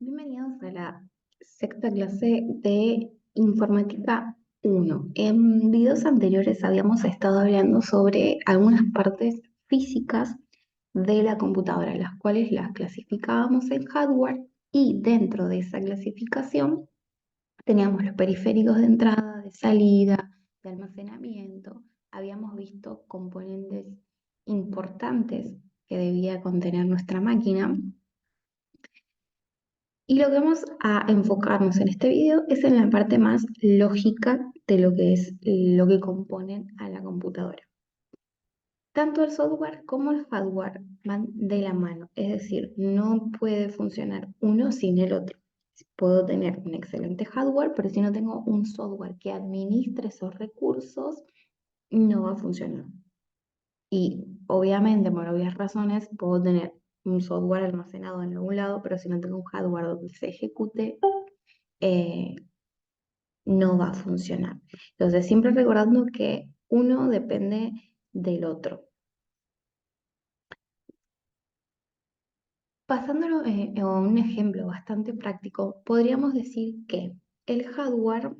Bienvenidos a la sexta clase de Informática 1. En videos anteriores habíamos estado hablando sobre algunas partes físicas de la computadora, las cuales las clasificábamos en hardware y dentro de esa clasificación teníamos los periféricos de entrada, de salida, de almacenamiento. Habíamos visto componentes importantes que debía contener nuestra máquina. Y lo que vamos a enfocarnos en este video es en la parte más lógica de lo que es lo que componen a la computadora. Tanto el software como el hardware van de la mano, es decir, no puede funcionar uno sin el otro. Puedo tener un excelente hardware, pero si no tengo un software que administre esos recursos, no va a funcionar. Y obviamente, por obvias razones, puedo tener un software almacenado en algún lado, pero si no tengo un hardware donde se ejecute, eh, no va a funcionar. Entonces, siempre recordando que uno depende del otro. Pasándolo a un ejemplo bastante práctico, podríamos decir que el hardware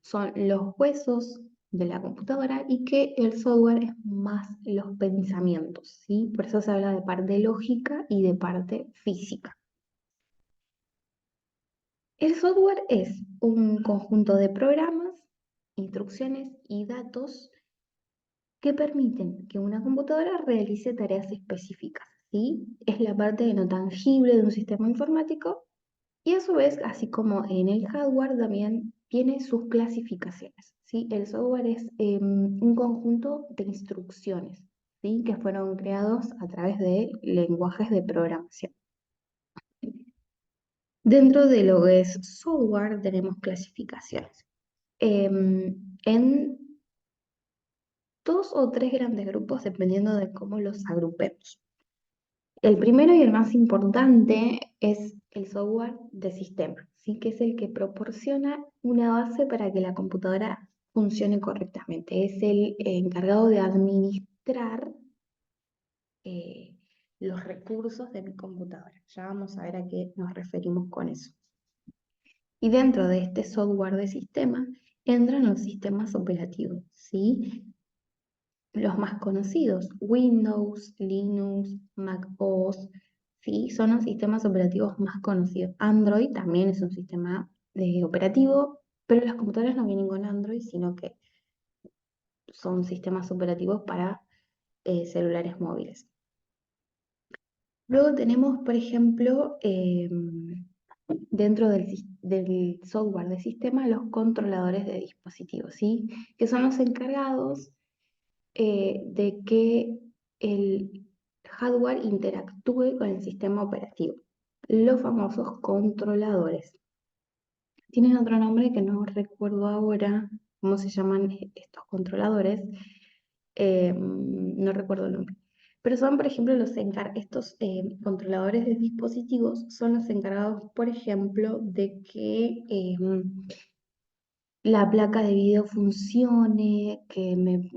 son los huesos de la computadora y que el software es más los pensamientos, ¿sí? Por eso se habla de parte lógica y de parte física. El software es un conjunto de programas, instrucciones y datos que permiten que una computadora realice tareas específicas, ¿sí? Es la parte no tangible de un sistema informático y a su vez, así como en el hardware, también tiene sus clasificaciones, ¿sí? El software es un conjunto de instrucciones, ¿sí? Que fueron creados a través de lenguajes de programación. Dentro de lo que es software tenemos clasificaciones. En dos o tres grandes grupos dependiendo de cómo los agrupemos. El primero y el más importante es el software de sistema, ¿sí? Que es el que proporciona una base para que la computadora funcione correctamente. Es el encargado de administrar eh, los recursos de mi computadora. Ya vamos a ver a qué nos referimos con eso. Y dentro de este software de sistema entran los sistemas operativos, ¿sí? Los más conocidos, Windows, Linux, Mac OS, ¿sí? Son los sistemas operativos más conocidos. Android también es un sistema operativo, pero las computadoras no vienen con Android, sino que son sistemas operativos para celulares móviles. Luego tenemos, por ejemplo, dentro del software de sistema, los controladores de dispositivos, ¿sí? Que son los encargados de que el hardware interactúe con el sistema operativo. Los famosos controladores. Tienen otro nombre que no recuerdo ahora cómo se llaman estos controladores. No recuerdo el nombre. Pero son, por ejemplo, estos controladores de dispositivos son los encargados, por ejemplo, de que la placa de video funcione, que me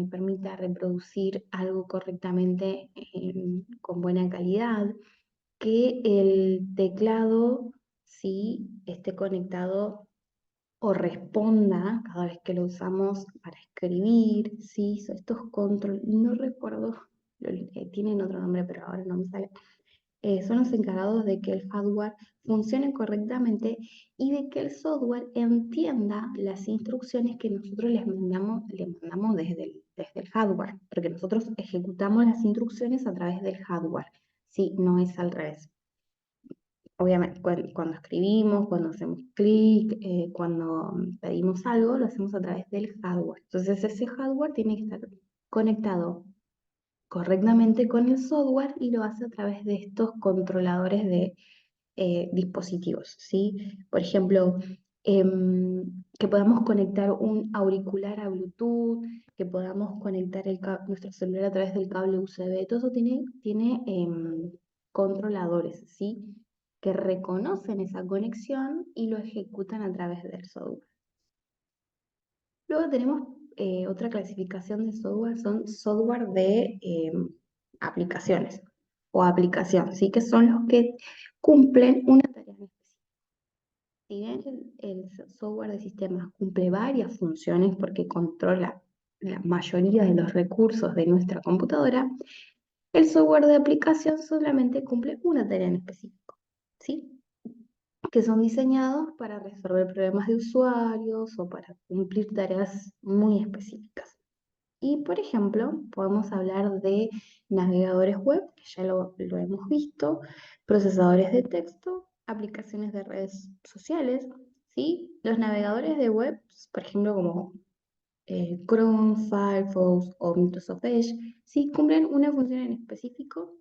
permita reproducir algo correctamente con buena calidad, que el teclado sí esté conectado o responda cada vez que lo usamos para escribir, sí, estos control, no recuerdo, tienen otro nombre, pero ahora no me sale. Son los encargados de que el hardware funcione correctamente y de que el software entienda las instrucciones que nosotros le mandamos desde el hardware, porque nosotros ejecutamos las instrucciones a través del hardware, ¿sí? No es al revés. Obviamente, cuando escribimos, cuando hacemos clic, cuando pedimos algo, lo hacemos a través del hardware. Entonces, ese hardware tiene que estar conectado correctamente con el software y lo hace a través de estos controladores de dispositivos, ¿sí? Por ejemplo, que podamos conectar un auricular a Bluetooth, que podamos conectar nuestro celular a través del cable USB, todo eso tiene controladores, ¿sí? Que reconocen esa conexión y lo ejecutan a través del software. Luego tenemos otra clasificación de software, son software de aplicaciones o aplicación, ¿sí? Que son los que cumplen una tarea específica. si bien el software de sistemas cumple varias funciones porque controla la mayoría de los recursos de nuestra computadora, el software de aplicación solamente cumple una tarea en específico, ¿sí? Que son diseñados para resolver problemas de usuarios o para cumplir tareas muy específicas. Y, por ejemplo, podemos hablar de navegadores web, que ya lo hemos visto, procesadores de texto, aplicaciones de redes sociales, ¿sí? Los navegadores de web, por ejemplo, como Chrome, Firefox o Microsoft Edge, sí cumplen una función en específico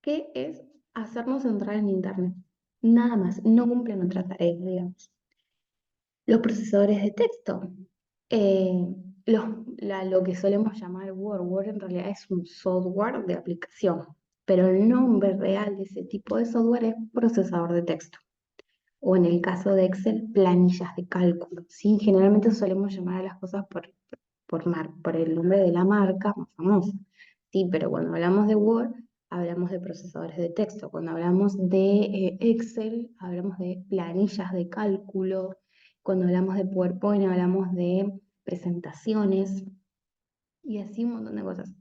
que es hacernos entrar en Internet. Nada más, no cumplen otra tarea, digamos. Los procesadores de texto, eh, lo que solemos llamar Word. Word en realidad es un software de aplicación, pero el nombre real de ese tipo de software es procesador de texto. O en el caso de Excel, planillas de cálculo. ¿Sí? Generalmente solemos llamar a las cosas por el nombre de la marca más famosa. Sí, pero cuando hablamos de Word, hablamos de procesadores de texto. Cuando hablamos de Excel, hablamos de planillas de cálculo. Cuando hablamos de PowerPoint, hablamos de presentaciones y así un montón de cosas.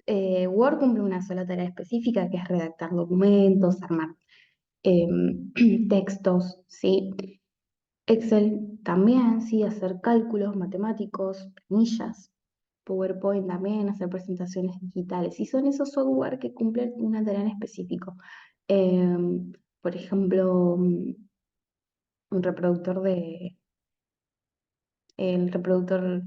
Word cumple una sola tarea específica, que es redactar documentos, armar textos, ¿sí? Excel también, sí, hacer cálculos matemáticos, planillas. PowerPoint también, hacer presentaciones digitales. Y son esos software que cumplen una tarea en específico. Por ejemplo, un reproductor el reproductor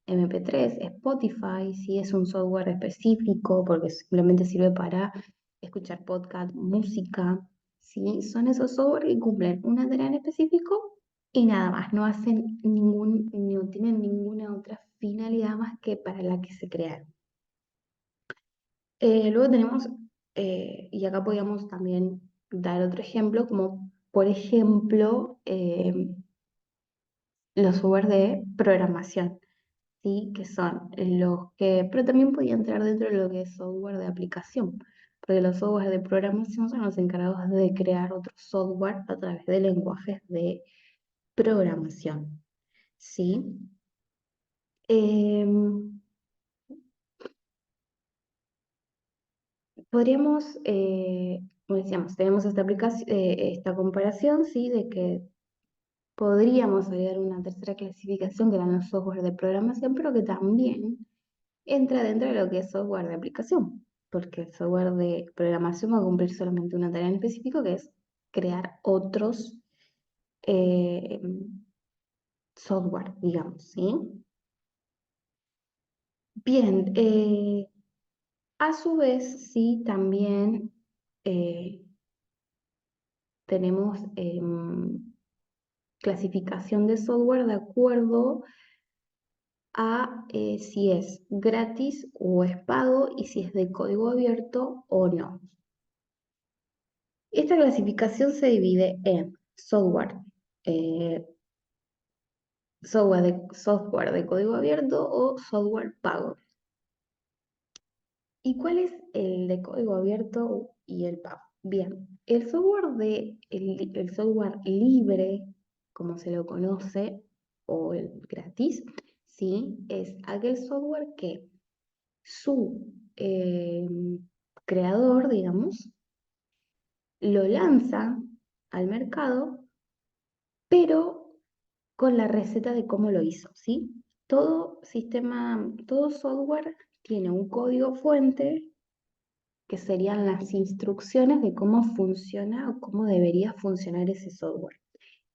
MP3, Spotify, sí es un software específico porque simplemente sirve para escuchar podcast, música, ¿sí? Son esos software que cumplen una tarea en específico y nada más, no hacen no tienen ninguna otra finalidad más que para la que se crearon. Luego tenemos, y acá podríamos también dar otro ejemplo, como por ejemplo los software de programación. ¿Sí? Que son los que, pero también podía entrar dentro de lo que es software de aplicación, porque los software de programación son los encargados de crear otro software a través de lenguajes de programación, ¿sí? Em, podríamos, como decíamos, tenemos esta aplicación, esta comparación, ¿sí? De que podríamos agregar una tercera clasificación que eran los software de programación, pero que también entra dentro de lo que es software de aplicación, porque el software de programación va a cumplir solamente una tarea en específico, que es crear otros eh, software, digamos, ¿sí? Bien, a su vez, sí, también eh, tenemos clasificación de software de acuerdo a si es gratis o es pago y si es de código abierto o no. Esta clasificación se divide en eh, software de código abierto o software pago. ¿Y cuál es el de código abierto y el pago? Bien, el software libre, como se lo conoce, o el gratis, ¿sí? Es aquel software que su creador, digamos, lo lanza al mercado, pero con la receta de cómo lo hizo, ¿sí? Todo software tiene un código fuente que serían las instrucciones de cómo funciona o cómo debería funcionar ese software.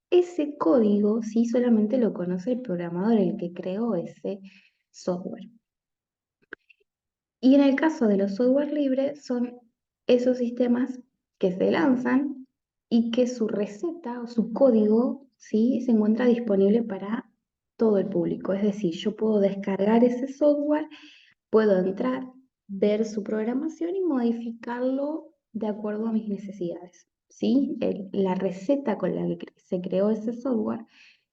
Ese código sí solamente lo conoce el programador, el que creó ese software. Y en el caso de los software libres son esos sistemas que se lanzan y que su receta o su código, ¿sí? Se encuentra disponible para todo el público. Es decir, yo puedo descargar ese software, puedo entrar, ver su programación y modificarlo de acuerdo a mis necesidades, ¿sí? La receta con la que se creó ese software,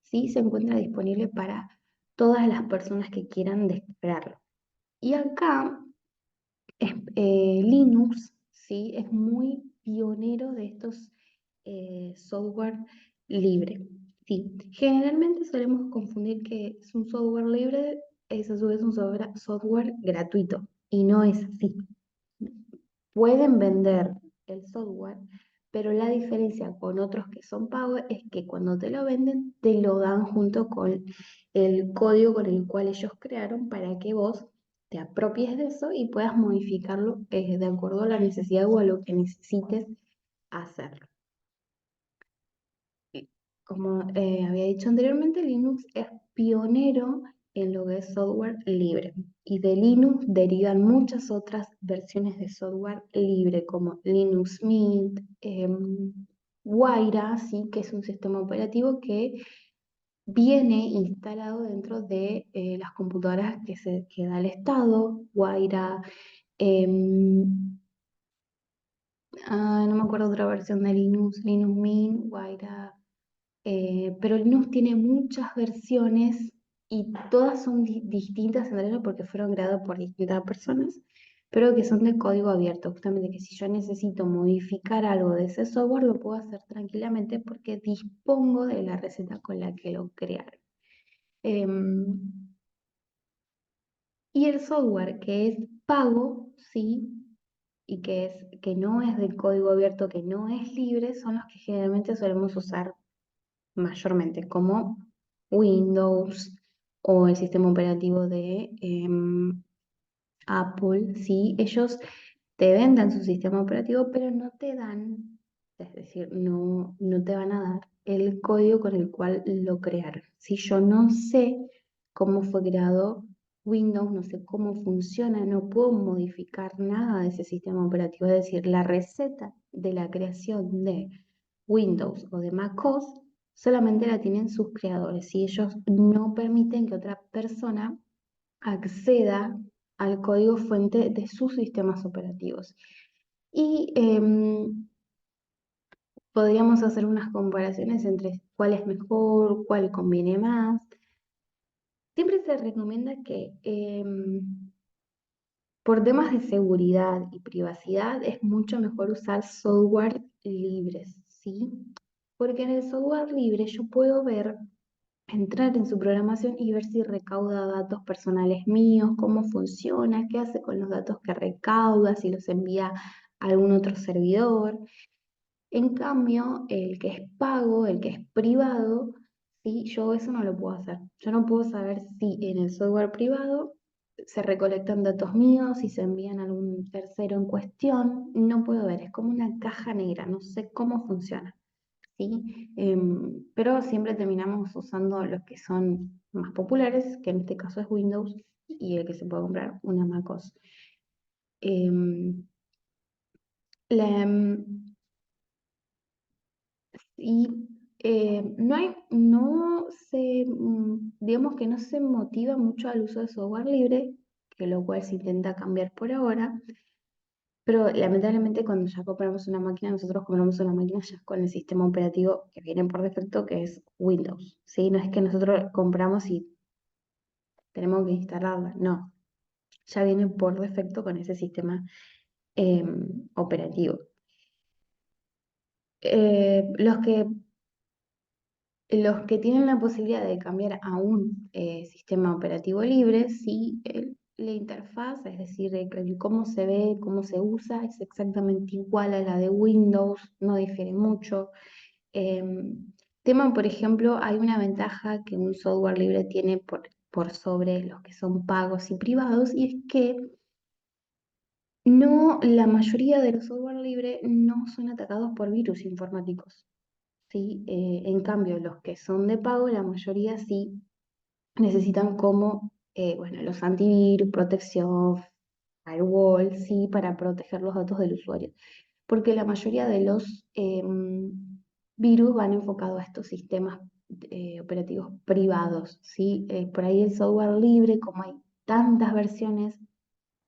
¿sí? Se encuentra disponible para todas las personas que quieran descargarlo. Y acá Linux, ¿sí? Es muy pionero de estos software libre. Sí, generalmente solemos confundir que es un software libre, es a su vez un software gratuito, y no es así. Pueden vender el software, pero la diferencia con otros que son pagos es que cuando te lo venden, te lo dan junto con el código con el cual ellos crearon para que vos te apropies de eso y puedas modificarlo de acuerdo a la necesidad o a lo que necesites hacer. Como había dicho anteriormente, Linux es pionero en lo que es software libre. Y de Linux derivan muchas otras versiones de software libre, como Linux Mint, Wayra, ¿sí? Que es un sistema operativo que viene instalado dentro de las computadoras que da el Estado. Wayra, em, no me acuerdo otra versión de Linux, Linux Mint, Wayra. Pero Linux tiene muchas versiones y todas son distintas en realidad porque fueron creadas por distintas personas, pero que son de código abierto. Justamente que si yo necesito modificar algo de ese software, lo puedo hacer tranquilamente porque dispongo de la receta con la que lo crearon. Em, y el software que es pago, sí, y que no es de código abierto, que no es libre, son los que generalmente solemos usar mayormente, como Windows o el sistema operativo de Apple, ¿sí? Ellos te venden su sistema operativo, pero no te dan, es decir, no te van a dar el código con el cual lo crearon. Si yo no sé cómo fue creado Windows, no sé cómo funciona, no puedo modificar nada de ese sistema operativo. Es decir, la receta de la creación de Windows o de macOS solamente la tienen sus creadores y ellos no permiten que otra persona acceda al código fuente de sus sistemas operativos. Y podríamos hacer unas comparaciones entre cuál es mejor, cuál conviene más. Siempre se recomienda que por temas de seguridad y privacidad es mucho mejor usar software libres, ¿sí? Porque en el software libre yo puedo ver, entrar en su programación y ver si recauda datos personales míos, cómo funciona, qué hace con los datos que recauda, si los envía a algún otro servidor. En cambio, el que es pago, el que es privado, sí, yo eso no lo puedo hacer. Yo no puedo saber si en el software privado se recolectan datos míos, si se envían a algún tercero en cuestión. No puedo ver, es como una caja negra, no sé cómo funciona. ¿Sí? Pero siempre terminamos usando los que son más populares, que en este caso es Windows, y el que se puede comprar una MacOS. Em, la, y no hay, no se, digamos que no se motiva mucho al uso de software libre, que lo cual se intenta cambiar por ahora, pero lamentablemente cuando ya compramos una máquina, nosotros compramos una máquina ya con el sistema operativo que viene por defecto, que es Windows, ¿sí? No es que nosotros compramos y tenemos que instalarla, no, ya viene por defecto con ese sistema operativo. Los que tienen la posibilidad de cambiar a un sistema operativo libre, sí, la interfaz, es decir, cómo se ve, cómo se usa, es exactamente igual a la de Windows, no difiere mucho. Tema, por ejemplo, hay una ventaja que un software libre tiene por sobre los que son pagos y privados, y es que no, la mayoría de los software libre no son atacados por virus informáticos, ¿sí? En cambio, los que son de pago, la mayoría sí necesitan como, bueno, los antivirus, protección, firewall, sí, para proteger los datos del usuario. Porque la mayoría de los virus van enfocados a estos sistemas operativos privados, ¿sí? Por ahí el software libre, como hay tantas versiones,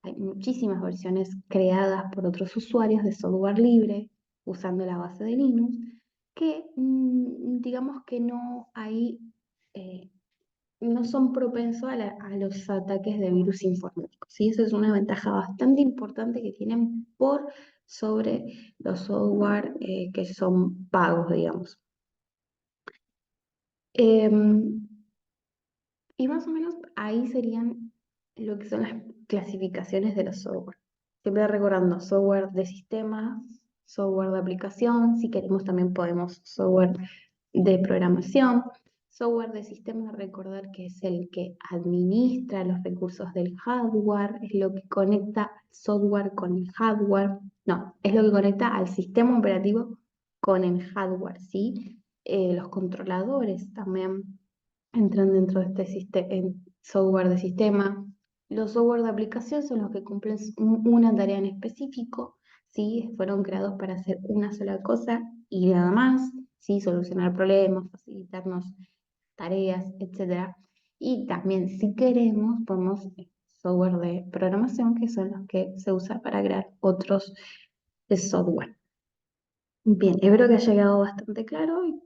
hay muchísimas versiones creadas por otros usuarios de software libre usando la base de Linux, que digamos que no hay, no son propensos a los ataques de virus informáticos. ¿Sí? Eso es una ventaja bastante importante que tienen por sobre los software que son pagos, digamos. Em, y más o menos ahí serían lo que son las clasificaciones de los software. Siempre recordando software de sistemas, software de aplicación, si queremos también podemos software de programación. Software de sistema, recordar que es el que administra los recursos del hardware, es lo que conecta software con el hardware, no, es lo que conecta al sistema operativo con el hardware, ¿sí? Los controladores también entran dentro de este software de sistema. Los software de aplicación son los que cumplen una tarea en específico, ¿sí? Fueron creados para hacer una sola cosa y nada más, ¿sí? Solucionar problemas, facilitarnos tareas, etcétera. Y también, si queremos, podemos software de programación, que son los que se usan para crear otros software. Bien, espero que haya quedado bastante claro y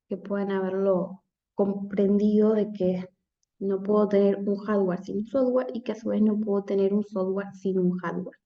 que puedan haberlo comprendido de que no puedo tener un hardware sin un software y que a su vez no puedo tener un software sin un hardware.